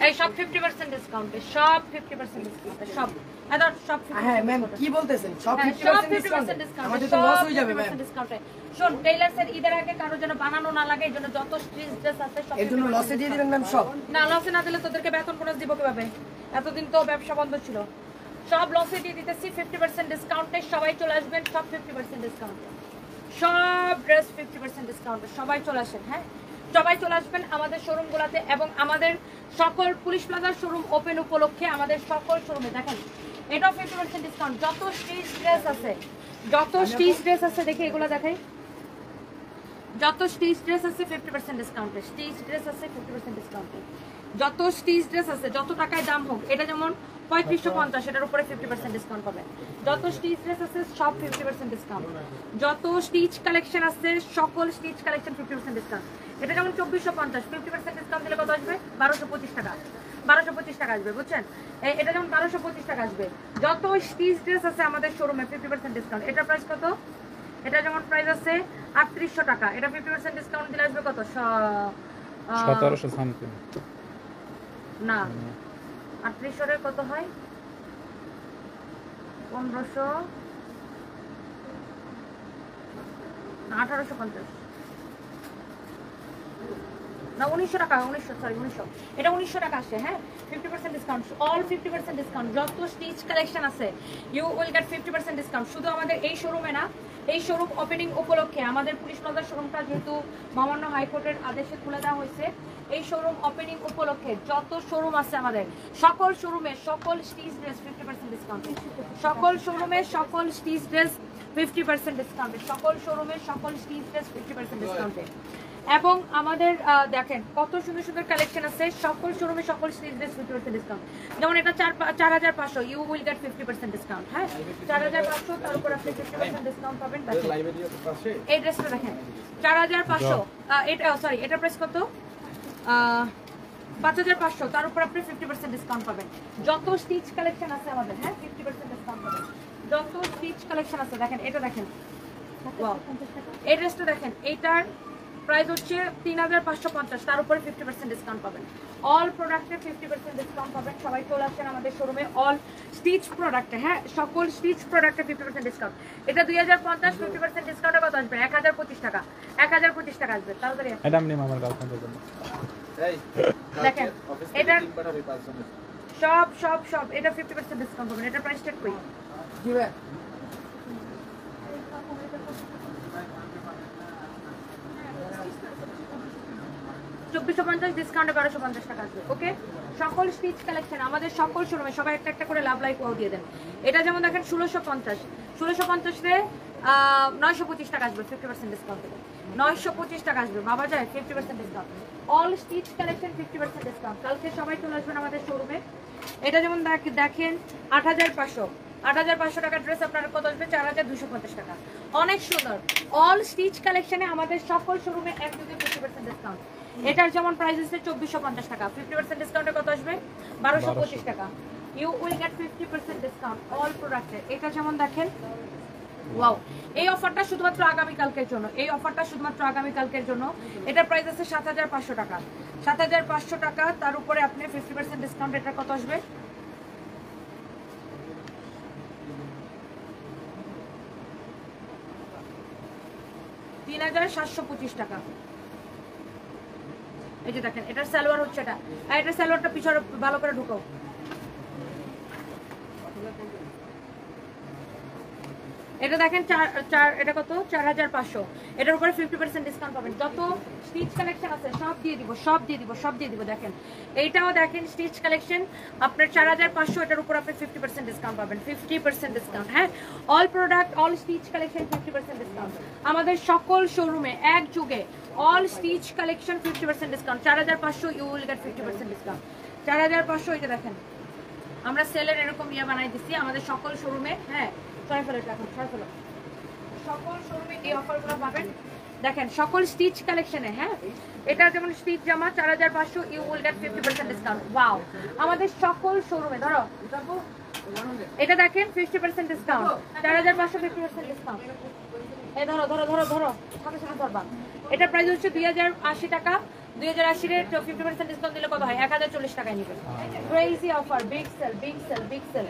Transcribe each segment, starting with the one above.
এই সব 50% ডিসকাউন্টে, সব 50% ডিসকাউন্টে, সব আদার সব 50%। হ্যাঁ ম্যাম কি বলতেছেন? সব 50% ডিসকাউন্ট, আমাদের তো লস হয়ে যাবে ম্যাম। ডিসকাউন্টে শোন, টেইলার্সের ঈদের আগে কারোর জন্য বানানো না লাগে, এইজন্য যত স্ট্রিচ ড্রেস আছে সব এর জন্য লসে দিয়ে দিবেন ম্যাম সব? না, লসে না দিলে তোদেরকে বেতন বোনাস দিব কিভাবে? এতদিন তো ব্যবসা বন্ধ ছিল। সব লসে দিয়ে দিতেছি 50% ডিসকাউন্টে, সবাই চলে আসবেন। সব 50% ডিসকাউন্টে, সব ড্রেস 50% ডিসকাউন্টে, সবাই চলে আসেন। হ্যাঁ, সবাই চলে আসবেন আমাদের শোরুমগুলোতে, এবং আমাদের সকল পুলিশ প্লাজার শোরুম ওপেন উপলক্ষে আমাদের সকল শোরুমে দেখেন এটাও 50% ডিসকাউন্ট। যত স্টিচ ড্রেস আছে, যত স্টিচ ড্রেস আছে, দেখি এগুলো দেখাই। যত স্টিচ ড্রেস আছে 50% ডিসকাউন্টে, স্টিচ ড্রেস আছে 50% ডিসকাউন্টে, যত স্টিচ ড্রেস আছে, যত টাকায় দাম হোক। এটা যেমন 3550, এটার উপরে 50% ডিসকাউন্ট পাবেন। যত স্টিচ ড্রেস আছে সব 50% ডিসকাউন্ট। যত স্টিচ কালেকশন আছে সকল স্টিচ কালেকশন 50% ডিসকাউন্ট। এটা যেমন 2450, 50% ডিসকাউন্ট দিলে কত আসবে? 1225 টাকা, 1225 টাকা আসবে, বুঝছেন? এটা যেমন 1225 টাকা আসবে। যত স্টিচ ড্রেস আছে আমাদের শোরুমে 50% ডিসকাউন্ট। এটার প্রাইস কত? এটা যেমন প্রাইস আছে 3800 টাকা, এটা 50% ডিসকাউন্ট দিলে আসবে কত? 1700 সামথিং না, 3800 এর কত হয়? 1500 না, 1850 না, 1900 টাকা, 1900, সরি 1900, এটা 1900 টাকা আসে। হ্যাঁ, 50% ডিসকাউন্ট, অল 50% ডিসকাউন্ট। যত স্টিচ কালেকশন আছে ইউ উইল গেট 50% ডিসকাউন্ট। শুধু আমাদের এই শোরুমে না, এই শোরুম ওপেনিং উপলক্ষে আমাদের পুলিশ প্লাজার শোরুমটা যেহেতু মহামান্য হাইকোর্টের আদেশে খুলে দেওয়া হয়েছে, এই শোরুম ওপেনিং উপলক্ষে যত শোরুম আছে আমাদের সকল শোরুমে সকল স্টিচ ড্রেস 50% ডিসকাউন্ট, সকল শোরুমে সকল স্টিচ ড্রেস 50% ডিসকাউন্টে, সকল শোরুমে সকল স্টিচ ড্রেস 50% ডিসকাউন্টে। এবং আমাদের দেখেন কত সুন্দর সুন্দর কালেকশন আছে, সকল শোরুমে সকল স্টিচ ড্রেস 50% ডিসকাউন্ট। যেমন এটা 4500, ইউ উইল গেট 50% ডিসকাউন্ট। হ্যাঁ, 4500, তার উপর আপনি 50% ডিসকাউন্ট পাবেন। এই ড্রেসটা দেখেন 4500, এটা সরি, এটা প্রাইস কত? 5500, তার উপর আপনি 50% ডিসকাউন্ট পাবেন। যত স্টিচ কালেকশন আছে আমাদের, হ্যাঁ 50% ডিসকাউন্ট পাবেন। যত স্টিচ কালেকশন আছে দেখেন, এটা দেখেন, এই ড্রেসটা দেখেন, এইটার প্রাইস হচ্ছে 3550, তার উপরে 50% ডিসকাউন্ট পাবেন। অল প্রোডাক্টে 50% ডিসকাউন্ট পাবেন। সবাই চলে আসেন আমাদের শোরুমে, অল স্টিচ প্রোডাক্টে। হ্যাঁ, সকল স্টিচ প্রোডাক্টে 50% ডিসকাউন্ট। এটা 2050, 50% ডিসকাউন্টে কত আসবে? 1025 টাকা, 1025 টাকা আসবে। তাড়াতাড়ি এটা আমি আমার গার্লফ্রেন্ডের জন্য দেখেন, এটা সব সব সব এটা 50% ডিসকাউন্ট পাবেন। এটা প্রাইস চেক করি। কি ভাই 2450 ডিসকাউন্টে 1250 টাকা আসবে। ওকে, সকল স্টিচ কালেকশন আমাদের সকল শোরুমে। সবাই একটা একটা করে লাভ লাইক দিয়ে দেন। এটা যেমন দেখেন 1650, 1650 রে 925 টাকা আসবে 50% ডিসকাউন্ট থেকে, 925 টাকা আসবে। বাবা যায় 50% discount. All stitch collection 50% discount. কালকে সবাই চলে আসবেন আমাদের শোরুমে। এটা যেমন দেখেন 8500, 8500 টাকার ড্রেস আপনার কত আসবে? 4250 টাকা। অনেক সুন্দর। অল স্টিচ কালেকশনে আমাদের সকল শোরুমে একযোগে 50% ডিসকাউন্ট। এটার যেমন প্রাইস আছে 2450 টাকা, 50% ডিসকাউন্টে কত আসবে? 1225 টাকা। You will get 50% discount all প্রোডাক্টে। এটা যেমন দেখেন, ওয়াও, এই অফারটা শুধুমাত্র আগামী কালকের জন্য, এই অফারটা শুধুমাত্র আগামী কালকের জন্য। এটার প্রাইস আছে 7500 টাকা, 7500 টাকা, তার উপরে আপনি 50% ডিসকাউন্ট। এটা কত আসবে? 3725 টাকা। এই যে দেখেন, এটার সালোয়ার হচ্ছে এটা, আর এটার সালোয়ারটা পিছনে ভালো করে ঢুকাও। এটা দেখেন এটা কত? 4500। এটার উপরে 50% ডিসকাউন্ট পাবেন। যত স্টিচ কালেকশন আছে সব দিয়ে দিব, সব দিয়ে দিব, সব দিয়ে দিব। দেখেন, এইটাও দেখেন স্টিচ কালেকশন আপনার 4500, এটার উপর আপনি 50% ডিসকাউন্ট পাবেন, 50% ডিসকাউন্ট। হ্যাঁ, all product, all stitch collection 50% discount. আমাদের সকল শোরুমে এক যুগে all stitch collection 50% discount. 4500, you will get 50% discount. 4500, এটা দেখেন আমরা সেলের এরকম বানাই দিচ্ছি আমাদের সকল শোরুমে। হ্যাঁ, সকল শোরুমে এই অফারগুলো পাবেন। দেখেন সকল স্টিচ কালেকশনে। হ্যাঁ, এটা যেমন স্টিচ জামা 4500, you will get 50% discount. Wow, আমাদের সকল শোরুমে ধরো এটা দেখেন 50% ডিসকাউন্ট, 4500, 50% ডিসকাউন্ট। এই ধরো ধরো ধরো ধরো, সাথে সাথে ধরবা। এটা প্রাইস হচ্ছে 2080 টাকা, 2080 এর 50% ডিসকাউন্ট দিলে কত হয়? 1040 টাকায় নেবেন। Crazy offer, big sale, big sale, big sale.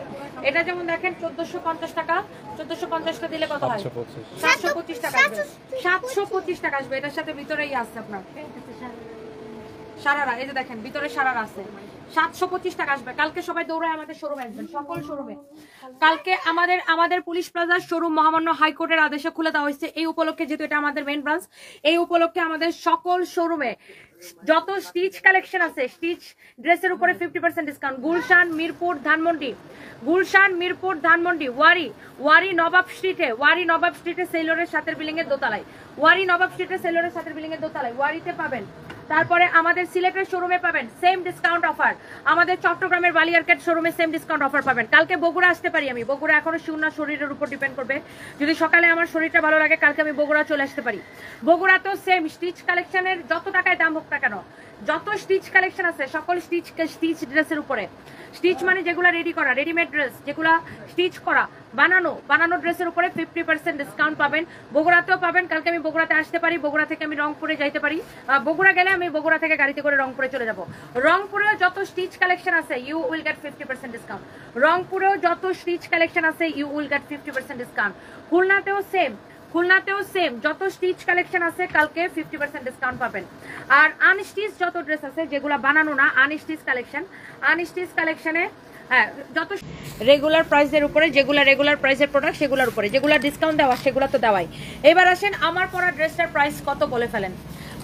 এটা যেমন দেখেন 1450 টাকা, 1450 টা দিলে কত হয়? 725 টাকা আসবে। 725 টাকা আসবে। এটার সাথে ভিতরেই আছে আপনার সারারা, এই যে দেখেন ভিতরে সারারা আছে। 725 টাকা আসবে। কালকে সবাই দৌড়ায় আমাদের শোরুমে আসবেন, সকল শোরুমে। কালকে আমাদের পুলিশ প্লাজার শোরুম মহামান্য হাইকোর্টের আদেশে খুলে দেওয়া হয়েছে। এই উপলক্ষে, যেহেতু এটা আমাদের মেইন ব্রাঞ্চ, এই উপলক্ষে আমাদের সকল শোরুমে যত স্টিচ কালেকশন আছে, স্টিচ ড্রেসের উপরে 50% ডিসকাউন্ট। গুলশান, মিরপুর, ধানমন্ডি, গুলশান, মিরপুর, ধানমন্ডি, ওয়ারি নবাব স্ট্রিটে সেলরের সাথের বিল্ডিং এর দোতলায়, ওয়ারি নবাব স্ট্রিটে সেলরের সাথের বিল্ডিং এর দোতলায় ওয়ারিতে পাবেন। তারপরে আমাদের সিলেটের শোরুমে পাবেন সেম ডিসকাউন্ট অফার। আমাদের চট্টগ্রামের বালিয়ারকেট শোরুমে সেম ডিসকাউন্ট অফার পাবেন। কালকে বগুড়া আসতে পারি আমি, বগুড়া এখনো শুকনা শরীরের উপর ডিপেন্ড করবে। যদি সকালে আমার শরীরটা ভালো লাগে, কালকে আমি বগুড়া চলে আসতে পারি। বগুড়াতেও সেম স্টিচ কালেকশনের যত টাকায় দাম হোক না কেন, যত স্টিচ কালেকশন আছে সকল স্টিচ ড্রেসের উপরে। স্টিচ মানে যেগুলা রেডি করা, রেডিমেড ড্রেস, যেগুলা স্টিচ করা, বানানো ড্রেসের উপরে 50% ডিসকাউন্ট পাবেন। বগুড়াতেও পাবেন। কালকে আমি বগুড়াতে আসতে পারি, বগুড়া থেকে আমি রংপুরে যাইতে পারি। বগুড়া গেলে আমি বগুড়া থেকে গাড়িতে করে রংপুরে চলে যাব। রংপুরেও যত স্টিচ কালেকশন আছে ইউ উইল গেট 50% ডিসকাউন্ট। রংপুরেও যত স্টিচ কালেকশন আছে ইউ উইল গেট 50% ডিসকাউন্ট। খুলনাতেও সেম যত স্টিচ কালেকশন আছে কালকে 50% ডিসকাউন্ট পাবেন। আর আনস্টিচ যত ড্রেস আছে, যেগুলো বানানো না, আনস্টিচ কালেকশনে যত রেগুলার প্রাইসের উপরে, যেগুলো রেগুলার প্রাইসের প্রোডাক্ট সেগুলোর উপরে, যেগুলো ডিসকাউন্ট দেওয়া সেগুলো তো দেওয়াই। এবার আসেন আমার পরা ড্রেসটার প্রাইস কত বলে ফেলেন।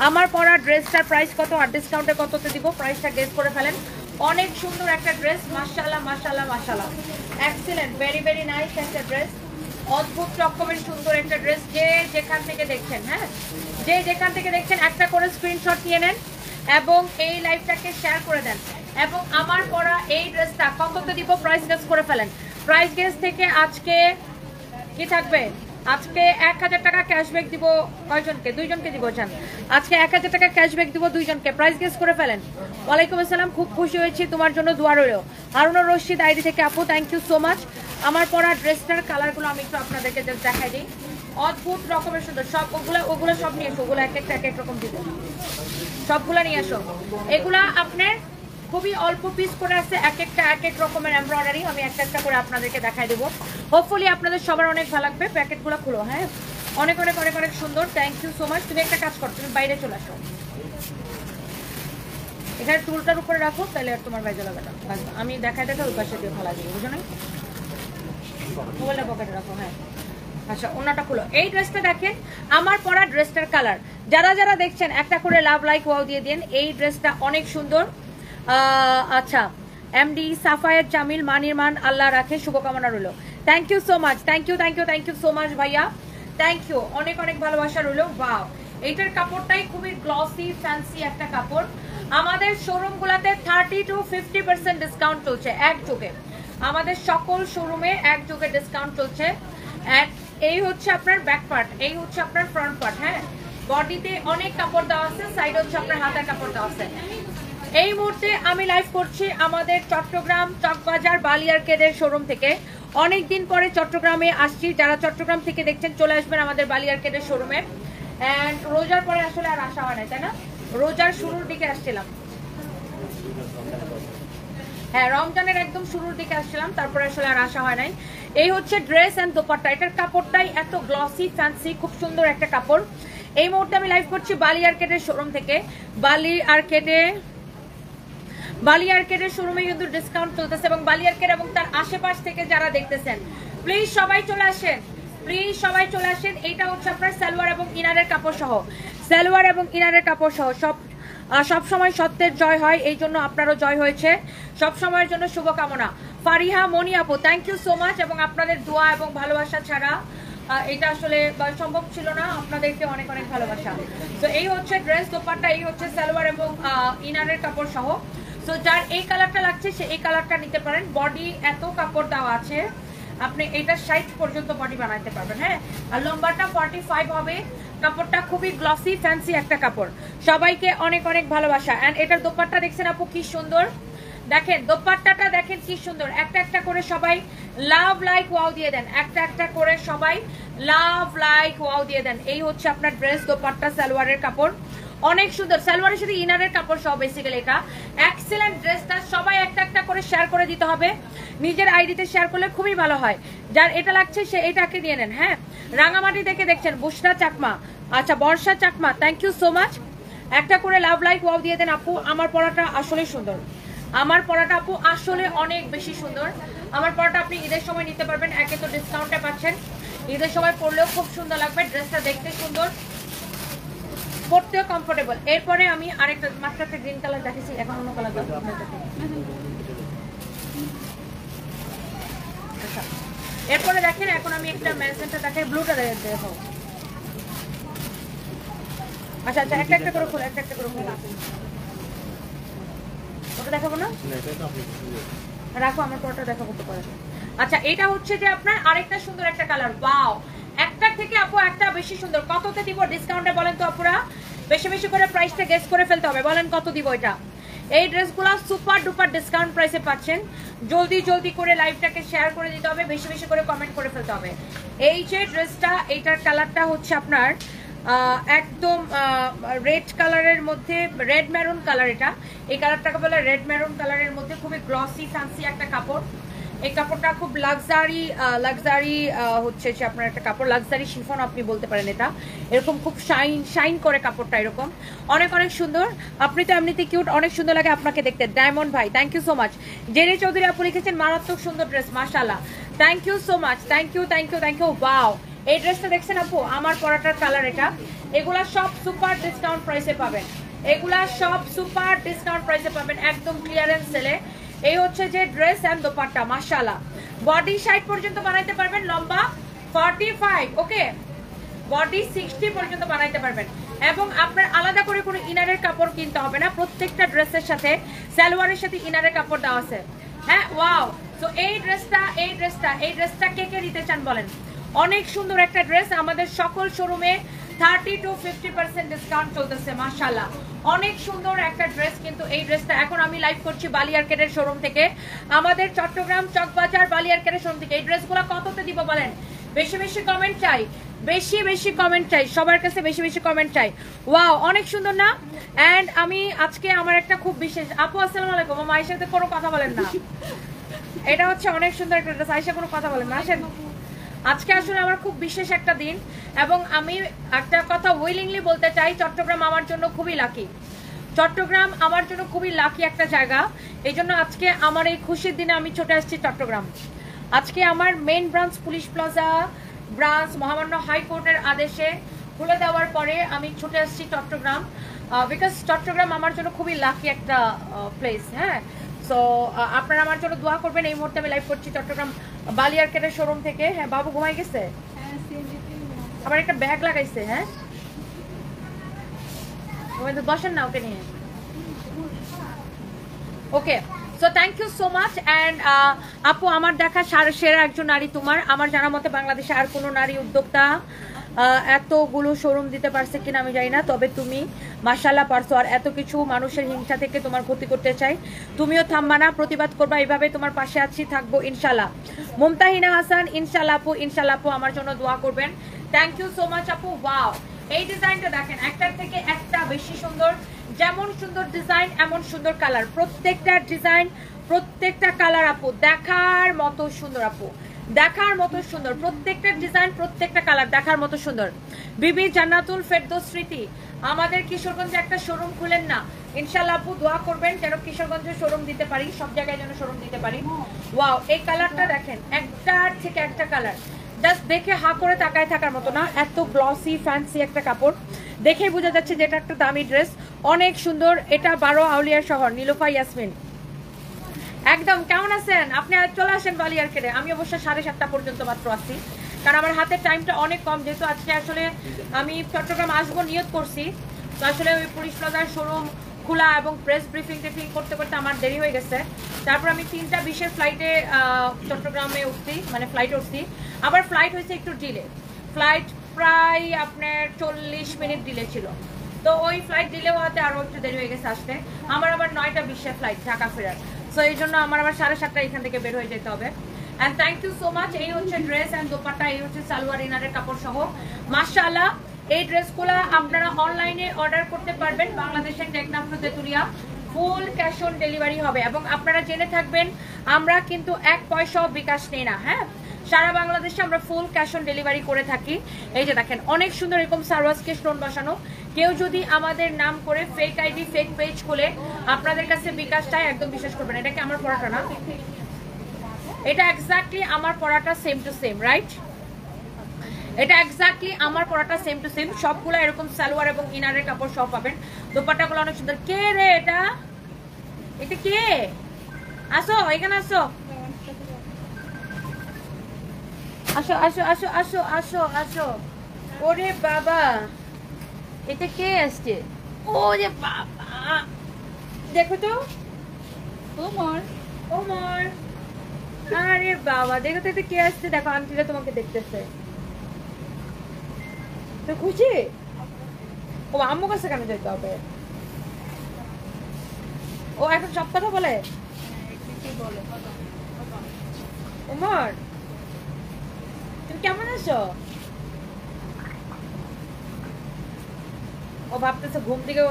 আমার পরা ড্রেসটার প্রাইস কত আর ডিসকাউন্টে কততে দিব, প্রাইসটা গেস করে ফেলেন। অনেক সুন্দর একটা ড্রেস, মাশাআল্লাহ মাশাআল্লাহ মাশাআল্লাহ, এক্সিলেন্ট, ভেরি ভেরি নাইস একটা ড্রেস, অদ্ভুত রকমের সুন্দর একটা ড্রেস। যে যেখান থেকে দেখছেন, হ্যাঁ, যে যেখান থেকে দেখছেন একটা করে স্ক্রিনশট নিয়ে নেন এবং এই লাইভটাকে শেয়ার করে দেন। এবং আমার পরা এই ড্রেসটা কততে দিব প্রাইস গেস করে ফেলেন। প্রাইস গেস থেকে আজকে কি থাকবে? আজকে 1000 টাকা ক্যাশব্যাক দিব কয়জনকে? 2 জনকে দিব। জান আজকে 1000 টাকা ক্যাশব্যাক দিব 2 জনকে। প্রাইস গেস করে ফেলেন। ওয়ালাইকুম আসসালাম, খুব খুশি হয়েছি, তোমার জন্য দোয়া রইল। হারুনুর রশিদ আইডি থেকে আপু, থ্যাংক ইউ সো মাচ। আমার পরা ড্রেসটার কালারগুলো আমি একটু আপনাদেরকে জাস্ট দেখাই দিই। অদ্ভুত রকমের সুন্দর, সব ওগুলো সব নিয়ে এসো, ওগুলো এক এক রকম দিব, সবগুলো নিয়ে আসো। এগুলা আপনার খুবই অল্প পিস করে আছে, এক এক রকমের এমব্রয়ডারি। আমি একটা করে আপনাদেরকে দেখাই দেবো। হোপফুলি আপনাদের সবার অনেক ভালো লাগবে। প্যাকেটগুলো খুলো, হ্যাঁ, অনেক অনেক অনেক অনেক সুন্দর। Thank you so much. তুমি একটা কাজ করো, তুমি বাইরে চলে আসো, এখানে টুলটার উপরে রাখো, তাহলে আর তোমার বাইরে লাগবে না। আমি দেখাই ওই পাশে দিয়ে ভালো লাগবে, বুঝো না? মোবাইলটা পকেটে রাখো, হ্যাঁ। আচ্ছা, ওনাটা খুলো। এই ড্রেসটা দেখেন, আমার পরা ড্রেসটার কালার। যারা দেখছেন একটা করে লাভ লাইক ওয়াও দিয়ে দিন। এই ড্রেসটা অনেক সুন্দর। আচ্ছা, এমডি সাফায়েত জামিল, মানির মান আল্লাহ রাখে, শুভকামনা রইল। Thank you so much, thank you so much ভাইয়া, থ্যাংক ইউ, অনেক অনেক ভালোবাসা রইল। ওয়াও, এইটার কাপড়টাই খুবই গ্লসি ফ্যান্সি একটা কাপড়। আমাদের শোরুমগুলোতে 30 to 50% ডিসকাউন্ট চলছে একযোগে। আমাদের সকল শোরুমে একযোগে ডিসকাউন্ট চলছে। এই হচ্ছে আপনার ব্যাক পার্ট, এই হচ্ছে আপনার ফ্রন্ট পার্ট। হ্যাঁ, বডিতে অনেক কাপড় দেওয়া আছে, সাইড হচ্ছে আপনার হাতের কাপড় দেওয়া আছে। এই মুহূর্তে আমি লাইভ করছি আমাদের চট্টগ্রাম চকবাজার বালিয়ারকেটের শোরুম থেকে। অনেকদিন পরে চট্টগ্রামে আসছি। যারা চট্টগ্রাম থেকে দেখছেন চলে আসবেন আমাদের বালিয়ারকেটের শোরুমে। অ্যান্ড রোজার পরে আসলে আর আসা হয় না, তাই না? রোজার শুরুর দিকে আসছিলাম, হ্যাঁ, রমজানের একদম শুরুর দিকে আসছিলাম, তারপরে আসলে আর আসা হয় নাই। এই হচ্ছে ড্রেস এন্ড দোপাট্টা। এটার কাপড়টাই এত গ্লসি ফ্যান্সি, খুব সুন্দর একটা কাপড়। এই মুহূর্তে আমি লাইভ করছি বালিয়ারকেটের শোরুম থেকে। বালিয়ারকেটের শোরুমে কিন্তু ডিসকাউন্ট চলতেছে, এবং বালিয়ারকেট এবং তার আশেপাশ থেকে যারা দেখতেছেন প্লিজ সবাই চলে আসেন, প্লিজ সবাই চলে আসেন। এইটা হচ্ছে আপনার সালোয়ার এবং ইনারের কাপড় সহ, সালোয়ার এবং ইনারের কাপড় সহ। সব সময় সত্যের জয় হয়, এই জন্য আপনারও জয় হয়েছে। সব সময়ের জন্য শুভকামনা। ফারিহা মনি আপু, থ্যাংক ইউ সো মাচ। এবং আপনাদের দোয়া এবং ভালোবাসা ছাড়া এটা আসলে সম্ভব ছিল না। আপনাদেরকে অনেক অনেক ভালোবাসা। তো এই হচ্ছে ড্রেস, দোপাট্টা, এই হচ্ছে সালোয়ার এবং ইনারের কাপড় সহ। সো যার এই কালারটা লাগছে সে এই কালারটা নিতে পারেন। বডি এত কাপড় দেওয়া আছে, আপনি এটা 60 পর্যন্ত বডি বানাইতে পারবেন। হ্যাঁ, আর লম্বাটা 45 হবে। কাপড়টা খুবই গ্লসি ফ্যান্সি একটা কাপড়। সবাইকে অনেক অনেক ভালোবাসা। এন্ড এটার দোপাট্টা দেখছেন আপু কি সুন্দর, দেখেন দোপাট্টাটা দেখেন কি সুন্দর। একটা করে সবাই লাভ লাইক ওয়াও দিয়ে দেন, একটা করে সবাই লাভ লাইক ওয়াও দিয়ে দেন। এই হচ্ছে আপনার ড্রেস, দোপাট্টা, সালোয়ারের কাপড়। অনেক সুন্দর সালোয়ারের সাথে ইনারের কাপড় সহ বেসিক্যালি এটা এক্সেলেন্ট ড্রেসটা সবাই একটা একটা করে শেয়ার করে দিতে হবে নিজের আইডিতে শেয়ার করলে খুবই ভালো হয় যার এটা লাগছে সে এটাকে দিয়ে নেন হ্যাঁ রাঙামাটি দেখে দেখছেন বুশরা চাকমা আচ্ছা Barsha Chakma thank you so much একটা করে লাভ লাইক ওয়াও দিয়ে দেন আপু আমার পরাটা আসলে সুন্দর আমার পরাটা আপু আসলে অনেক বেশি সুন্দর আমার পরাটা আপনি ঈদের সময় নিতে পারবেন একে তো ডিসকাউন্টে পাচ্ছেন ঈদের সময় পরলেও খুব সুন্দর লাগবে ড্রেসটা দেখতে সুন্দর পরতেও কমফোর্টেবল এরপরে আমি আরেকটা মাত্র একটা গ্রিন কালার দেখেছি এখন অন্য কালার দেখাবো আচ্ছা এরপরে দেখেন এখন আমি একটা ম্যাজেন্টা দেখাই ব্লুটা দেখাবো আচ্ছা আচ্ছা একটা একটা করে খোলা একটা একটা করে খোলা ওটা দেখাবো না রাখো আমার পরটা দেখাবো তো পরে আচ্ছা এটা হচ্ছে যে আপনার আরেকটা সুন্দর একটা কালার ওয়াও একটা থেকে আপু একটা বেশি সুন্দর কততে দিব ডিসকাউন্টে বলেন তো আপুরা বেশি বেশি করে প্রাইসটা গেস করে ফেলতে হবে বলেন কত দিব এটা এই ড্রেসগুলো সুপার ডুপার ডিসকাউন্ট প্রাইসে পাচ্ছেন জলদি জলদি করে লাইভটাকে শেয়ার করে দিতে হবে বেশি বেশি করে কমেন্ট করে ফেলতে হবে এই যে ড্রেসটা এইটার কালারটা হচ্ছে আপনার একদম রেড কালারের মধ্যে রেড মেরুন কালার এটা এই কালারটাকে বলে রেড মেরুন কালারের মধ্যে খুবই গ্লসি ফ্যান্সি একটা কাপড় এই কাপড়টা খুব লাক্সারি হচ্ছে যে আপনার একটা কাপড় লাক্সারি শিফন আপনি বলতে পারেন এটা এরকম খুব শাইন করে কাপড়টা এরকম অনেক অনেক সুন্দর আপনি তো এমনিতে কিউট অনেক সুন্দর লাগে আপনাকে দেখতে ডায়মন্ড ভাই থ্যাংক ইউ সো মাচ জেনে চৌধুরী আপু লিখেছেন মারাত্মক সুন্দর ড্রেস মাশাআল্লাহ thank you so much thank you wow এই ড্রেসটা দেখছেন আপু আমার পরাটার কালার এটা এগুলা সব সুপার ডিসকাউন্ট প্রাইসে পাবেন এগুলা সব সুপার ডিসকাউন্ট প্রাইসে পাবেন একদম ক্লিয়ারেন্স সেলে এই হচ্ছে যে ড্রেস এন্ড দোপাট্টা মাশাআল্লাহ বডি 60 পর্যন্ত বানাইতে পারবেন লম্বা 45 ওকে বডি 60 পর্যন্ত বানাইতে পারবেন এবং আপনার আলাদা করে কোনো ইনারের কাপড় কিনতে হবে না প্রত্যেকটা ড্রেসের সাথে সালোয়ারের সাথে ইনারের কাপড় দেওয়া আছে হ্যাঁ ওয়াও সো এই ড্রেসটা কে কে নিতে চান বলেন অনেক সুন্দর একটা ড্রেস আমাদের সকল শোরুমে 30 to 50% ডিসকাউন্ট চলতেছে মাশাআল্লাহ অনেক সুন্দর একটা ড্রেস কিন্তু এই ড্রেসটা এখন আমি লাইভ করছি বালিয়ারকেটের শোরুম থেকে আমাদের চট্টগ্রাম চকবাজার বালিয়ারকেটের শোরুম থেকে এই ড্রেসগুলো কততে দিব বলেন বেশি বেশি কমেন্ট চাই বেশি কমেন্ট চাই সবার কাছে বেশি কমেন্ট চাই ওয়াও অনেক সুন্দর না এন্ড আমি আজকে আমার একটা খুব বিশেষ আপু আসসালামু আলাইকুম আমার মায়ের সাথে কোনো কথা বলেন না এটা হচ্ছে অনেক সুন্দর একটা ড্রেস আয়েশা কোনো কথা বলেন না আসেন আজকে আসলে আমার খুব বিশেষ একটা দিন এবং আমি একটা কথা উইলিংলি বলতে চাই চট্টগ্রাম আমার জন্য খুবই লাকি চট্টগ্রাম আমার জন্য খুবই লাকি একটা জায়গা এই জন্য আজকে আমার এই খুশির দিনে আমি ছুটে আসছি চট্টগ্রাম আজকে আমার main branch police plaza branch মহামান্য হাইকোর্টের আদেশে খুলে দেওয়ার পরে আমি ছুটে আসছি চট্টগ্রাম বিকজ চট্টগ্রাম আমার জন্য খুবই লাকি একটা প্লেস হ্যাঁ সো আপনারা আমার জন্য দোয়া করবেন এই মুহূর্তে আমি লাইভ করছি চট্টগ্রাম বালিয়ারকেটের শোরুম থেকে হ্যাঁ বাবু ঘুমাই গেছে আবার একটা ব্যাগ লাগাইছে হ্যাঁ বসেন না ওকে নিয়ে okay so thank you so much and আপু আমার দেখা সেরা একজন নারী তোমার আমার জানা মতে বাংলাদেশে আর কোনো নারী উদ্যোক্তা এতগুলো শোরুম দিতে পারছে কিনা আমি জানি না তবে তুমি মাশাআল্লাহ পারছো আর এত কিছু মানুষের হিংসা থেকে তোমার ক্ষতি করতে চাই তুমিও থামবা না প্রতিবাদ করবা এইভাবে তোমার পাশে আছি থাকবো ইনশাআল্লাহ মুমতাহিনা হাসান ইনশাআল্লাহ আপু আমার জন্য দোয়া করবেন থ্যাংক ইউ সো মাচ আপু ওয়াও এই ডিজাইনটা দেখেন একটার থেকে একটা বেশি সুন্দর যেমন সুন্দর ডিজাইন এমন সুন্দর কালার প্রত্যেকটা ডিজাইন প্রত্যেকটা কালার আপু দেখার মতো সুন্দর আপু দেখার মতো সুন্দর প্রত্যেকটা ডিজাইন প্রত্যেকটা কালার দেখার মতো সুন্দর বিবি জান্নাতুল ফেরদৌস স্মৃতি আমাদের কিশোরগঞ্জে একটা শোরুম খুলেন না ইনশাআল্লাহ আপু দোয়া করবেন যেন কিশোরগঞ্জে শোরুম দিতে পারি সব জায়গায় যেন শোরুম দিতে পারি ওয়াও এই কালারটা দেখেন একটার থেকে একটা কালার জাস্ট দেখে হা করে তাকায় থাকার মতো না এত গ্লসি ফ্যান্সি একটা কাপড় দেখেই বোঝা যাচ্ছে যেটা একটা দামি ড্রেস অনেক সুন্দর এটা 12 আউলিয়ার শহর নীলুফা ইয়াসমিন একদম কেমন আছেন আপনি চলে আসেন বালিয়ারকেটে আমি অবশ্য 7:30 পর্যন্ত মাত্র আসছি কারণ আমার হাতের টাইমটা অনেক কম যেহেতু আজকে আসলে আমি চট্টগ্রাম আসবো নিয়ত করছি তো আসলে ওই পুলিশ প্লাজার শোরুম খোলা এবং প্রেস ব্রিফিং করতে করতে আমার দেরি হয়ে গেছে তারপর আমি 3:20 ফ্লাইটে চট্টগ্রামে উঠছি মানে ফ্লাইটে উঠছি আবার ফ্লাইট হয়েছে একটু ডিলে ফ্লাইট প্রায় আপনার 40 মিনিট ডিলে ছিল তো ওই ফ্লাইট ডিলে হওয়াতে আরও একটু দেরি হয়ে গেছে আসতে আমার আবার 9:20 ফ্লাইট ঢাকা ফেরার সো এই জন্য আমার আবার 7:30 এখান থেকে বের হয়ে যেতে হবে and thank you so much এই হচ্ছে ড্রেস অ্যান্ড দোপাট্টা এই হচ্ছে সালোয়ার ইনারের কাপড় সহ মাশাআল্লাহ এই ড্রেসগুলো আপনারা অনলাইনে অর্ডার করতে পারবেন, বাংলাদেশের Teknaf to Tetulia, full cash on delivery হবে। এবং আপনারা জেনে থাকবেন আমরা কিন্তু 1 পয়সাও বিকাশ নেই না, হ্যাঁ, সারা বাংলাদেশে আমরা ফুল ক্যাশ অন ডেলিভারি করে থাকি। এই যে দেখেন অনেক সুন্দর এরকম সারওয়াজকে স্টোন বসানো। কেউ যদি আমাদের নাম করে ফেক আইডি ফেক পেজ খুলে আপনাদের কাছে বিকাশ চায়, একদম বিশ্বাস করবেন। এটা কি আমার পড়াটা না? এটা এক্স্যাক্টলি আমার পড়াটা সেম টু সেম, রাইট? এটা এক্স্যাক্টলি আমার পড়াটা সেম টু সেম। সবগুলো এরকম সালোয়ার এবং ইনারের কাপড় সব পাবেন। দোপাট্টাগুলো অনেক সুন্দর। কে রে এটা? এটা কে? আসো এখানে আসো, আসো আসো আসো আসো আসো আসো। ওরে বাবা, এটা কে আসছে? ওরে বাবা, দেখো তো ওমর, ওমর, আরে বাবা দেখো তো এটা কে আসছে। দেখো আন্টিরা তোমাকে দেখতেছে, তো খুশি? ও আম্মু কাছে কেন যেতে হবে? ও এখন সব কথা বলে? ওমর তুমি কেমন আছো? ও ভাবতেছে ঘুম থেকে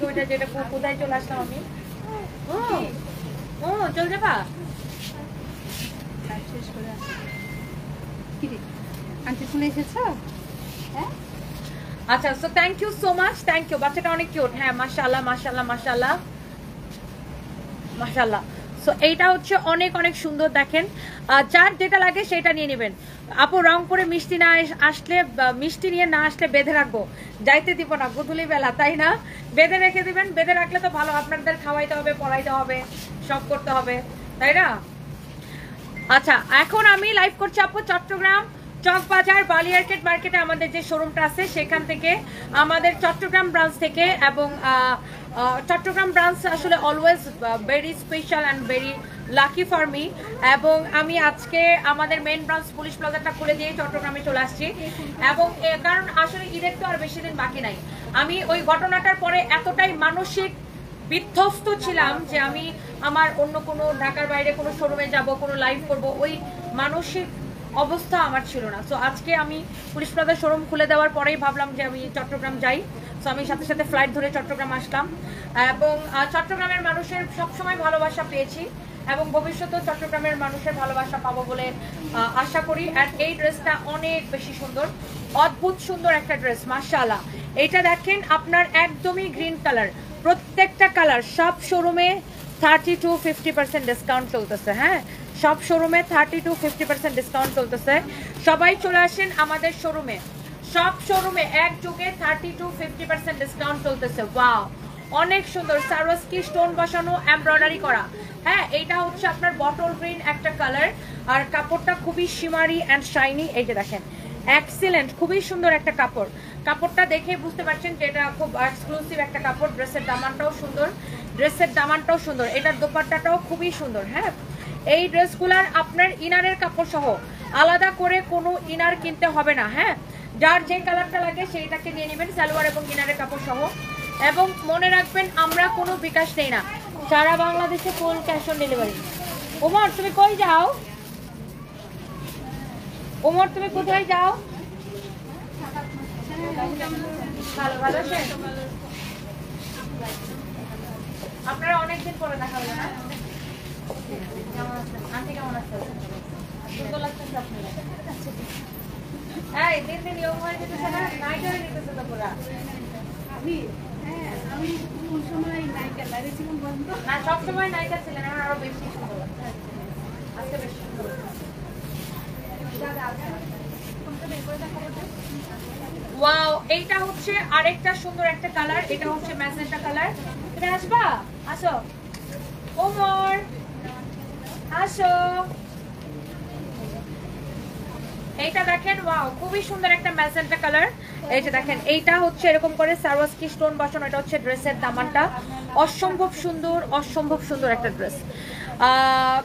ওইটা যেটা কোথায় চলে আসলাম আমি। ও চল যাবা? আন্টি শুনে এসেছো? হ্যাঁ আচ্ছা, so thank you so much, thank you. বাচ্চাটা অনেক কিউট, হ্যাঁ, মাশাআল্লাহ মাশাআল্লাহ মাশাআল্লাহ মাশাআল্লাহ। সো এইটা হচ্ছে অনেক অনেক সুন্দর। দেখেন যার যেটা লাগে সেটা নিয়ে নেবেন। আপু রংপুরে মিষ্টি না আসলে, মিষ্টি নিয়ে না আসলে বেঁধে রাখবো, যাইতে দিব না গধূলি বেলা, তাই না? বেঁধে রেখে দিবেন, বেঁধে রাখলে তো ভালো, আপনাদের খাওয়াইতে হবে, পড়াইতে হবে, সব করতে হবে, তাই না? আচ্ছা, এখন আমি লাইভ করছি আপু চট্টগ্রাম চকবাজার বালিয়ারকেট মার্কেটে আমাদের যে শোরুমটা আছে সেখান থেকে, আমাদের চট্টগ্রাম ব্রাঞ্চ থেকে। এবং চট্টগ্রাম ব্রাঞ্চ আসলে always very special and very lucky for me. এবং আমি আজকে আমাদের মেন ব্রাঞ্চ পুলিশ প্লাজাটা খুলে দিয়ে চট্টগ্রামে চলে আসছি। এবং কারণ আসলে ঈদের তো আর বেশি দিন বাকি নাই। আমি ওই ঘটনাটার পরে এতটাই মানসিক বিধ্বস্ত ছিলাম যে আমি আমার অন্য কোনো ঢাকার বাইরে কোনো শোরুমে যাব, কোনো লাইভ করব, ওই মানসিক অবস্থা আমার ছিল না। সো আজকে আমি পুলিশ প্লাজার শোরুম খুলে দেওয়ার পরেই ভাবলাম যে আমি চট্টগ্রাম যাই। সো আমি সাথে সাথে ফ্লাইট ধরে চট্টগ্রাম আসলাম। এবং চট্টগ্রামের মানুষের সবসময় ভালোবাসা পেয়েছি এবং ভবিষ্যতেও চট্টগ্রামের মানুষের ভালোবাসা পাবো বলে আশা করি। আর এই ড্রেসটা অনেক বেশি সুন্দর, অদ্ভুত সুন্দর একটা ড্রেস, মাশাআল্লাহ। এটা দেখেন আপনার একদমই গ্রিন কালার, প্রত্যেকটা কালার। সব শোরুমে 30 to 50% ডিসকাউন্ট চলতেছে, হ্যাঁ, সব শোরুমে 30 to 50% ডিসকাউন্ট চলতেছে। সবাই চলে আসেন আমাদের শোরুমে, সব শোরুমে একযোগে 30 to 50% ডিসকাউন্ট চলতেছে। ওয়াও, অনেক সুন্দর সারওয়াজকি স্টোন বসানো, এমব্রয়ডারি করা। হ্যাঁ, এইটা হচ্ছে আপনার বটল গ্রিন একটা কালার, আর কাপড়টা খুবই শিমারি অ্যান্ড শাইনি। এই যে দেখেন, এক্সিলেন্ট, খুবই সুন্দর একটা কাপড়। কাপড়টা দেখে বুঝতে পারছেন যে এটা খুব এক্সক্লুসিভ একটা কাপড়। ড্রেসের দামানটাও সুন্দর, ড্রেসের দামানটাও সুন্দর, এটার দোপাট্টাটাও খুবই সুন্দর। হ্যাঁ, এই ড্রেসগুলার আপনার ইনারের কাপড় সহ আলাদা করে কোনো ইনার কিনতে হবে না। হ্যাঁ, যার যে কালারটা লাগে সেইটাকে নিয়ে নেবেন, সালোয়ার এবং ইনারের কাপড় সহ। এবং মনে রাখবেন আমরা কোনো বিকাশ নেই না, সারা বাংলাদেশে ফুল ক্যাশ অন ডেলিভারি। ওমর তুমি কই যাও? ওমর তুমি কোথায় যাও? ভালো ভালো আছেন? আপনারা অনেকদিন পরে দেখা হলো না? কেমন আছেন? আন্টি কেমন আছেন? সুন্দর লাগতেছে আপনারা। এই দিন দিন ইয়ং হয়ে যেতেছে না, নাইট হয়ে যেতেছে তো পুরা। আমি কোন সময় নায়িকা লাগে ছিলাম বন্ধ না, সবসময় নায়িকা ছিলেন, এখন আরো বেশি সুন্দর লাগছে। আজকে বেশি সুন্দর ওয়াও। এইটা হচ্ছে আরেকটা সুন্দর একটা কালার, এটা হচ্ছে ম্যাজেন্টা কালার। তুমি আসবা? আসো ওমর, আসো। এইটা দেখেন, ওয়াও, খুবই সুন্দর একটা ম্যাজেন্টা কালার। এই যে দেখেন, এইটা হচ্ছে এরকম করে সারওয়াজকি স্টোন বসানো। এটা হচ্ছে ড্রেসের দামানটা, অসম্ভব সুন্দর, অসম্ভব সুন্দর একটা ড্রেস।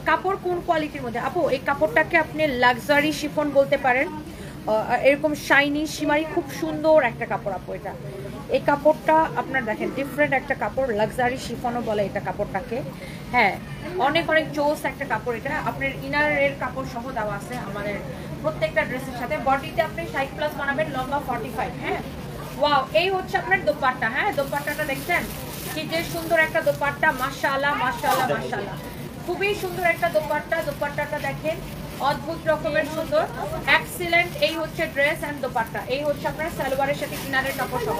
কাপড় কোন কোয়ালিটির মধ্যে আপু? এই কাপড়টাকে আপনি লাক্সারি শিফন বলতে পারেন, এরকম শাইনি শিমারি, খুব সুন্দর একটা কাপড় আপু এটা। এই কাপড়টা আপনার দেখেন ডিফারেন্ট একটা কাপড়, লাক্সারি শিফনও বলে এটা কাপড়টাকে। হ্যাঁ, অনেক অনেক জোস একটা কাপড় এটা। আপনার ইনারের কাপড় সহ দেওয়া আছে আমাদের প্রত্যেকটা ড্রেসের সাথে। বডিতে আপনি 60+ বানাবেন, লম্বা 45। হ্যাঁ, ওয়াও, এই হচ্ছে আপনার দোপাট্টা। হ্যাঁ, দোপাট্টাটা দেখছেন কি যে সুন্দর একটা দোপাট্টা, মাশাআল্লাহ মাশাআল্লাহ মাশাআল্লাহ, খুবই সুন্দর একটা দোপাট্টা। দোপাট্টাটা দেখেন অদ্ভুত রকমের সুন্দর, এক্সিলেন্ট। এই হচ্ছে ড্রেস এন্ড দোপাট্টা। এই হচ্ছে আপনার সালোয়ারের সাথে ইনারের কাপড় সহ,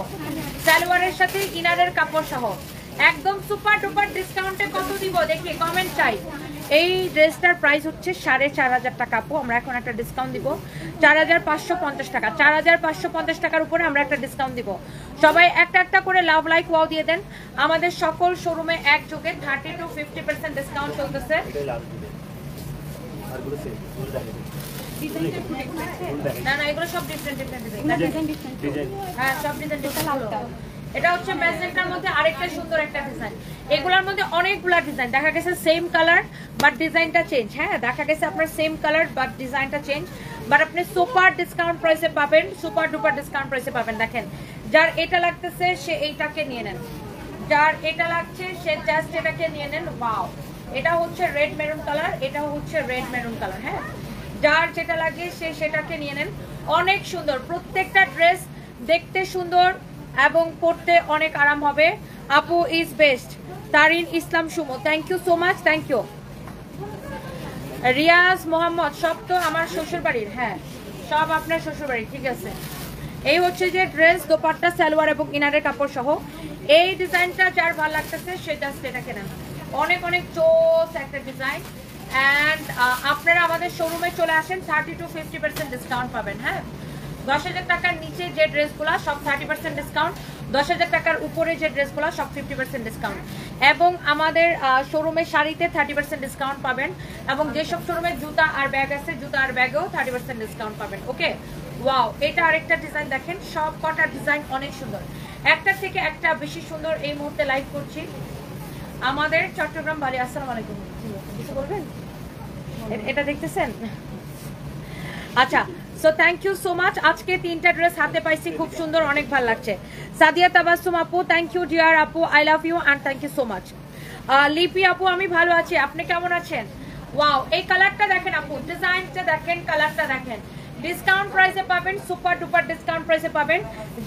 সালোয়ারের সাথে ইনারের কাপড় সহ একদম সুপার ডুপার ডিসকাউন্টে কত দিব দেখি, কমেন্ট চাই। এই ড্রেসটার প্রাইস হচ্ছে 4,500 টাকা আপু, আমরা এখন একটা ডিসকাউন্ট দিব 4,550 টাকা। 4,550 টাকার উপরে আমরা একটা ডিসকাউন্ট দিব। সবাই একটা একটা করে লাভ লাইক ওয়াও দিয়ে দেন। আমাদের সকল শোরুমে একযোগে 30 to 50% ডিসকাউন্ট চলতেছে। না না, এগুলো সব ডিফারেন্ট ডিজাইন। হ্যাঁ, সব ডিজাইন ডিফারেন্ট। এটা হচ্ছে ম্যাজেন্টার মধ্যে আরেকটা সুন্দর একটা ডিজাইন। এগুলোর মধ্যে অনেকগুলা ডিজাইন, দেখা গেছে সেম কালার বাট ডিজাইনটা চেঞ্জ। হ্যাঁ, দেখা গেছে আপনার সেম কালার বাট ডিজাইনটা চেঞ্জ, বাট আপনি সুপার ডিসকাউন্ট প্রাইসে পাবেন, সুপার ডুপার ডিসকাউন্ট প্রাইসে পাবেন। দেখেন, যার এটা লাগতেছে সে এইটাকে নিয়ে নেন, যার এটা লাগছে সে জাস্ট এটাকে নিয়ে নেন। ওয়াও, এটা হচ্ছে রেড মেরুন কালার, এটাও হচ্ছে রেড মেরুন কালার। হ্যাঁ, যার যেটা লাগে সে সেটাকে নিয়ে নেন। অনেক সুন্দর, প্রত্যেকটা ড্রেস দেখতে সুন্দর এবং পড়তে অনেক আরাম হবে। আপু is best. Tarin Islam Sumo, thank you so much, thank you. Riaz Mohammad, সব তো আমার শ্বশুর বাড়ির। হ্যাঁ, সব আপনার শ্বশুর বাড়ির, ঠিক আছে। এই হচ্ছে যে ড্রেস, দোপাট্টা, সালোয়ার এবং ইনারের কাপড় সহ। এই ডিজাইনটা যার ভালো লাগতেছে সে জাস্ট এটাকে নেন। অনেক অনেক চোস একটা ডিজাইন। অ্যান্ড আপনারা আমাদের শোরুমে চলে আসেন, 30 to 50% ডিসকাউন্ট পাবেন। হ্যাঁ, 10,000 টাকার নিচে যে ড্রেসগুলো সব 30% ডিসকাউন্ট, 10,000 টাকার উপরে যে ড্রেসগুলো সব 50% ডিসকাউন্ট। এবং আমাদের শোরুমে শাড়িতে 30% ডিসকাউন্ট পাবেন, এবং যেসব শোরুমে জুতা আর ব্যাগ আছে, জুতা আর ব্যাগেও 30% ডিসকাউন্ট পাবেন। ওকে, ওয়াও, এটা আরেকটা ডিজাইন দেখেন, সব কটা ডিজাইন অনেক সুন্দর, একটা থেকে একটা বেশি সুন্দর। এই মুহূর্তে লাইভ করছি আমাদের চট্টগ্রাম বাড়ি। আসসালামু আলাইকুম, কিছু বলবেন? এটা দেখতেছেন? আচ্ছা, so thank you so much. আজকে 3টা ড্রেস হাতে পাইছি, খুব সুন্দর, অনেক ভালো লাগছে। সাদিয়া তাবাসসুম আপু, থ্যাংক ইউ ডিয়ার আপু, I love you and thank you so much. Lipi আপু, আমি ভালো আছি, আপনি কেমন আছেন? ওয়াও, এই কালারটা দেখেন আপু, ডিজাইনটা দেখেন, কালারটা দেখেন। ডিসকাউন্ট প্রাইসে পাবেন, সুপার ডুপার ডিসকাউন্ট প্রাইসে পাবেন।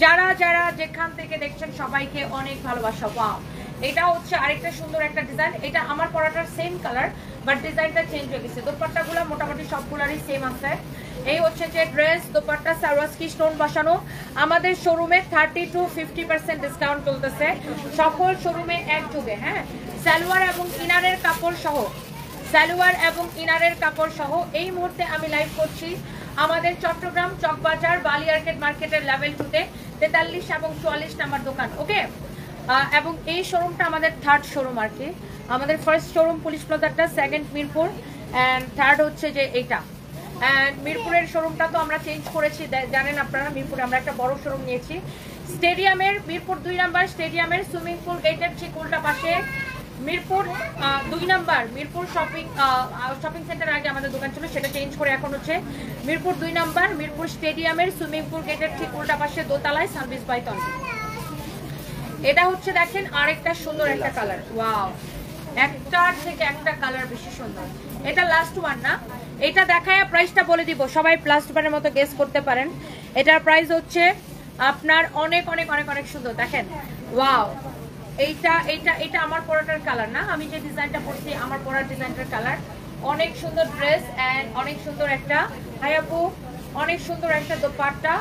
যারা যারা যেখান থেকে দেখছেন সবাইকে অনেক ভালোবাসা। ওয়াও, এটা হচ্ছে আরেকটা সুন্দর একটা ডিজাইন। এটা আমার পরাটার সেম কালার বাট ডিজাইনটা চেঞ্জ হয়ে গেছে। দোপাট্টাগুলো মোটামুটি সবগুলারই সেম আছে। এই হচ্ছে যে ড্রেস, দোপাট্টা, সালোয়ার কি স্টোন বসানো। আমাদের শোরুমে 30 to 50% ডিসকাউন্ট চলতেছে, সকল শোরুমে একযোগে। হ্যাঁ, সালোয়ার এবং ইনারের কাপড় সহ, সালোয়ার এবং ইনারের কাপড় সহ এই মুহূর্তে আমি লাইভ করছি আমাদের চট্টগ্রাম চকবাজার বালিয়ারকেট মার্কেটের লেভেল 2তে 43 এবং 44 নাম্বার দোকান। ওকে, এবং এই শোরুমটা আমাদের থার্ড শোরুম আর কি। আমাদের ফার্স্ট শোরুম পুলিশ প্লাজাটা, সেকেন্ড মিরপুর, অ্যান্ড থার্ড হচ্ছে যে এইটা। অ্যান্ড মিরপুরের শোরুমটা তো আমরা চেঞ্জ করেছি, জানেন আপনারা। মিরপুরে আমরা একটা বড় শোরুম নিয়েছি স্টেডিয়ামের, মিরপুর 2 নাম্বার স্টেডিয়ামের সুইমিং পুল গেটের ঠিক উল্টা পাশে। Mirpur 2 number Mirpur shopping centre আগে আমাদের দোকান ছিল, সেটা চেঞ্জ করে এখন হচ্ছে মিরপুর 2 নাম্বার মিরপুর স্টেডিয়ামের সুইমিং পুল গেটের ঠিক উল্টা পাশে দোতলায় সার্ভিস বাই তন্ত্র। এটা হচ্ছে দেখেন আরেকটা সুন্দর একটা কালার। ওয়াও, একটার থেকে একটা কালার বেশি সুন্দর। এটা লাস্ট ওয়ান না, এটা দেখায় প্রাইসটা বলে দিব, সবাই লাস্ট ওয়ানের মতো গেস করতে পারেন। এটার প্রাইস হচ্ছে আপনার অনেক অনেক অনেক অনেক সুন্দর। দেখেন, ওয়াও, এইটা এইটা এটা আমার পরাটার কালার না, আমি যে ডিজাইনটা পরছি আমার পরার ডিজাইনটার কালার। অনেক সুন্দর ড্রেস অ্যান্ড অনেক সুন্দর একটা, হাই আপু, অনেক সুন্দর একটা dupatta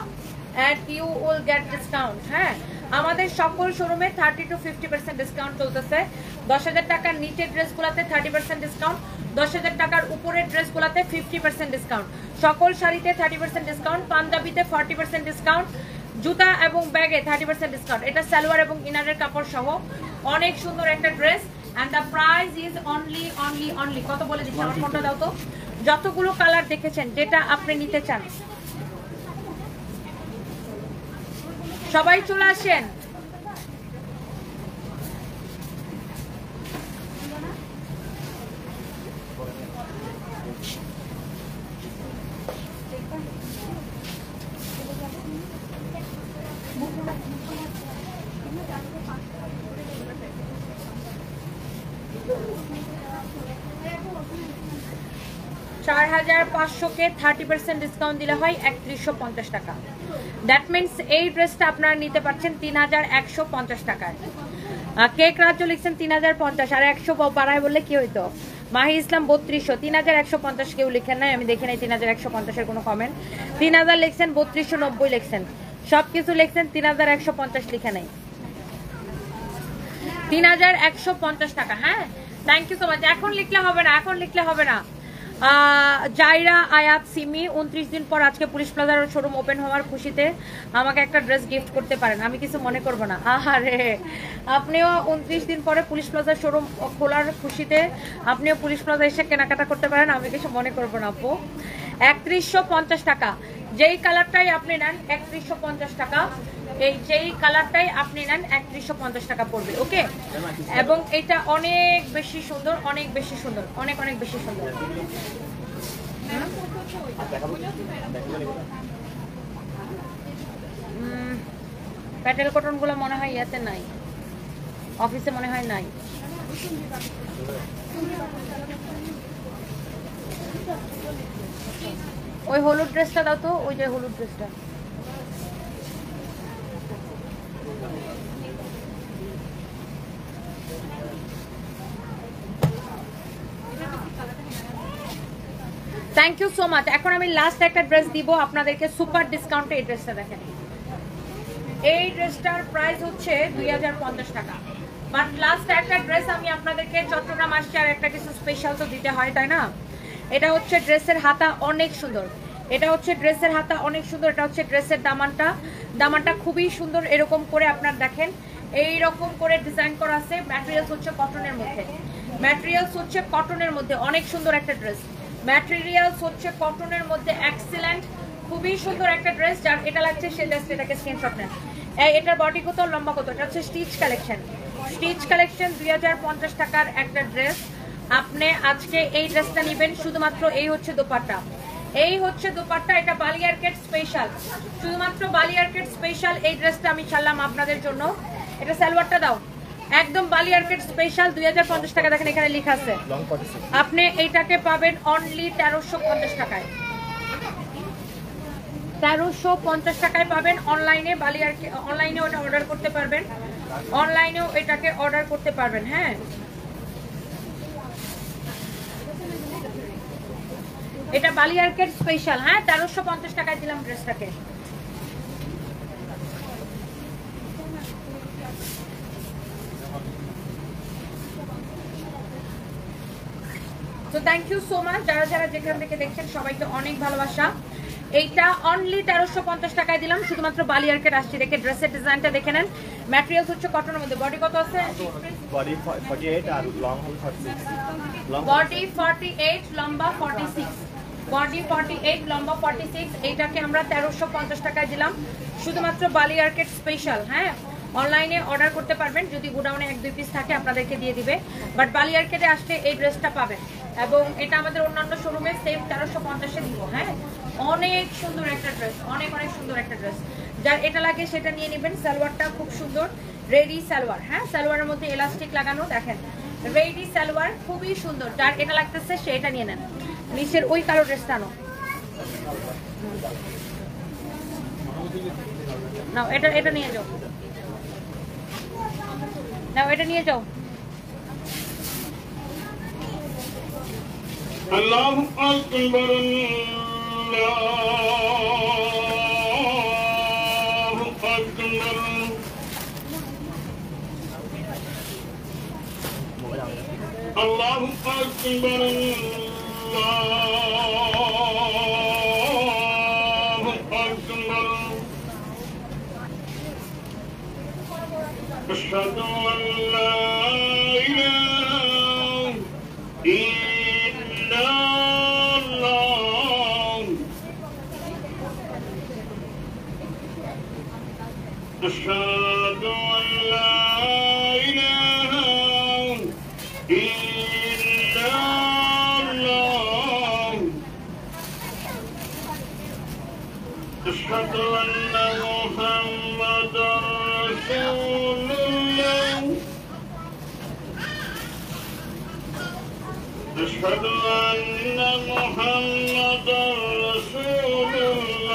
and you will get discount. হ্যাঁ, আমাদের সকল শোরুমে 30 to 50% ডিসকাউন্ট চলতেছে। 10,000 টাকার নিচের ড্রেসগুলোতে 30% ডিসকাউন্ট, 10,000 টাকার উপরের ড্রেসগুলোতে 50% ডিসকাউন্ট, সকল শাড়িতে 30% ডিসকাউন্ট, পাঞ্জাবিতে 40% ডিসকাউন্ট, জুতা এবং ব্যাগে 30% ডিসকাউন্ট। এটা সালোয়ার এবং ইনারের কাপড় সহ অনেক সুন্দর একটা dress. And the price is only কত বলে দিচ্ছি, আমার ফোনটা দাও তো। যতগুলো কালার দেখেছেন, যেটা আপনি নিতে চান সবাই চলে আসেন। 4500 কে 30% ডিসকাউন্ট দিলে হয় 3150 টাকা। দ্যাট মিনস এই ড্রেসটা আপনারা নিতে পারছেন 3150 টাকায়। কেক রাজ্য লিখছেন 3050, আর 100 বাড়ায় বললে কি হইতো? মাহি ইসলাম 3200, 3150 কেউ লিখেন নাই, আমি দেখি নাই 3150 এর কোনো কমেন্ট। 3000 লিখছেন, 3290 লিখছেন, সবকিছু লিখছেন, 3150 লিখে নাই। 3150 টাকা। হ্যাঁ, থ্যাংক ইউ সো মাচ। এখন লিখলে হবে না, এখন লিখলে হবে না। জাইরা আয়াত সিমি 29 দিন পর আজকে পুলিশ প্লাজার শোরুম ওপেন হওয়ার খুশিতে আমাকে একটা ড্রেস গিফট করতে পারেন, আমি কিছু মনে করব না। আরে আপনিও 29 দিন পরে পুলিশ প্লাজার শোরুম খোলার খুশিতে আপনিও পুলিশ প্লাজা এসে কেনাকাটা করতে পারেন, আমি কিছু মনে করব না আপু। 3150 টাকা। যেই কালারটাই আপনি নেন 3150 টাকা, এই যেই কালারটাই আপনি নেন 3150 টাকা পড়বে। ওকে, এবং এটা অনেক বেশি সুন্দর, অনেক বেশি সুন্দর, অনেক অনেক বেশি সুন্দর। প্যাটেল কটন গুলো মনে হয় ইয়াতে নাই, অফিসে মনে হয় নাই। ওই হলুদ ড্রেসটা দাও তো, ওই যে হলুদ ড্রেসটা। Thank you so much. এখন আমি লাস্ট একটা ড্রেস দিব আপনাদেরকে সুপার ডিসকাউন্টে। এই ড্রেসটা দেখেন, এই ড্রেসটার প্রাইস হচ্ছে 2050 টাকা। বাট লাস্ট একটা ড্রেস আমি আপনাদেরকে, চট্টগ্রাম আসছে আর একটা কিছু স্পেশাল তো দিতে হয়, তাই না? এটা হচ্ছে ড্রেসের হাতা, অনেক সুন্দর। এটা হচ্ছে ড্রেসের হাতা, অনেক সুন্দর। এটা হচ্ছে ড্রেসের দামানটা, দামানটা খুবই সুন্দর। এরকম করে আপনার দেখেন, এইরকম করে ডিজাইন করা আছে। ম্যাটেরিয়ালস হচ্ছে কটনের মধ্যে, ম্যাটেরিয়ালস হচ্ছে কটনের মধ্যে, অনেক সুন্দর একটা ড্রেস। ম্যাটেরিয়ালস হচ্ছে কটনের মধ্যে, এক্সিলেন্ট, খুবই সুন্দর একটা ড্রেস। যার এটা লাগছে সে জাস্ট এটাকে স্ক্রিনশট নেন। এটার বডি কত, লম্বা কত? এটা হচ্ছে স্টিচ কালেকশন, স্টিচ কালেকশন 2050 টাকার একটা ড্রেস। আপনি আজকে এই ড্রেসটা নেবেন, শুধুমাত্র এই হচ্ছে দোপাট্টা, এই হচ্ছে দোপাট্টা। এটা বালিয়ারকেট স্পেশাল, শুধুমাত্র বালিয়ারকেট স্পেশাল এই ড্রেসটা আমি ছাড়লাম আপনাদের জন্য। এটা সালোয়ারটা দাও, একদম বালিয়ারকেট স্পেশাল 2050 টাকা। দেখেন এখানে লেখা আছে, আপনি এইটাকে পাবেন অনলি 1350 টাকায়। 1350 টাকায় পাবেন অনলাইনে। বালিয়ারকেট অনলাইনে ওটা অর্ডার করতে পারবেন, অনলাইনেও এটাকে অর্ডার করতে পারবেন। হ্যাঁ, এটা বালিয়ারকেট স্পেশাল। হ্যাঁ, 1350 টাকায় দিলাম ড্রেসটাকে। তো থ্যাংক ইউ সো মাচ যারা যারা যেখান থেকে দেখছেন, সবাইকে অনেক ভালোবাসা। এইটা অনলি 1350 টাকায় দিলাম, শুধুমাত্র বালিয়ারকেট আসছে। দেখে ড্রেসের ডিজাইনটা দেখে নেন। ম্যাটেরিয়ালস হচ্ছে কটনের মধ্যে। বডি কত আছে? বডি 48 আর লং হল 46। বডি 48, লম্বা 46। বডি 48, লম্বা 46। এইটাকে আমরা 1350 টাকায় দিলাম, শুধুমাত্র বালিয়ারকেট স্পেশাল। হ্যাঁ, অনলাইনে অর্ডার করতে পারবেন, যদি গোডাউনে 1-2 পিস থাকে আপনাদেরকে দিয়ে দিবে, বাট বালিয়ারকেটে আসলে এই ড্রেসটা পাবেন। এবং এটা আমাদের অন্যান্য শোরুমে সেম 1350-এ দিব। হ্যাঁ, অনেক সুন্দর একটা ড্রেস, অনেক অনেক সুন্দর একটা ড্রেস। যার এটা লাগে সেটা নিয়ে নেবেন। সালোয়ারটা খুব সুন্দর, রেডি সালোয়ার। হ্যাঁ, সালোয়ারের মধ্যে এলাস্টিক লাগানো, দেখেন রেডি সালোয়ার, খুবই সুন্দর। যার এটা লাগতেছে সে এটা নিয়ে নেন। নিচের ওই কালো ড্রেসটা আনো নাও, এটা এটা নিয়ে যাও, নাও এটা নিয়ে যাও। আল্লাহু আকবার, আল্লাহু আকবার, আল্লাহু আকবার, আল্লাহু আকবার। আশহাদু আল্লা ইলাহা ইল্লাল্লাহ, আশহাদু আল্লা ইলাহা ইল্লাল্লাহ, আশহাদু আন্না মুহাম্মাদার রাসূলুল্লাহ। أشهد أن محمدا رسول الله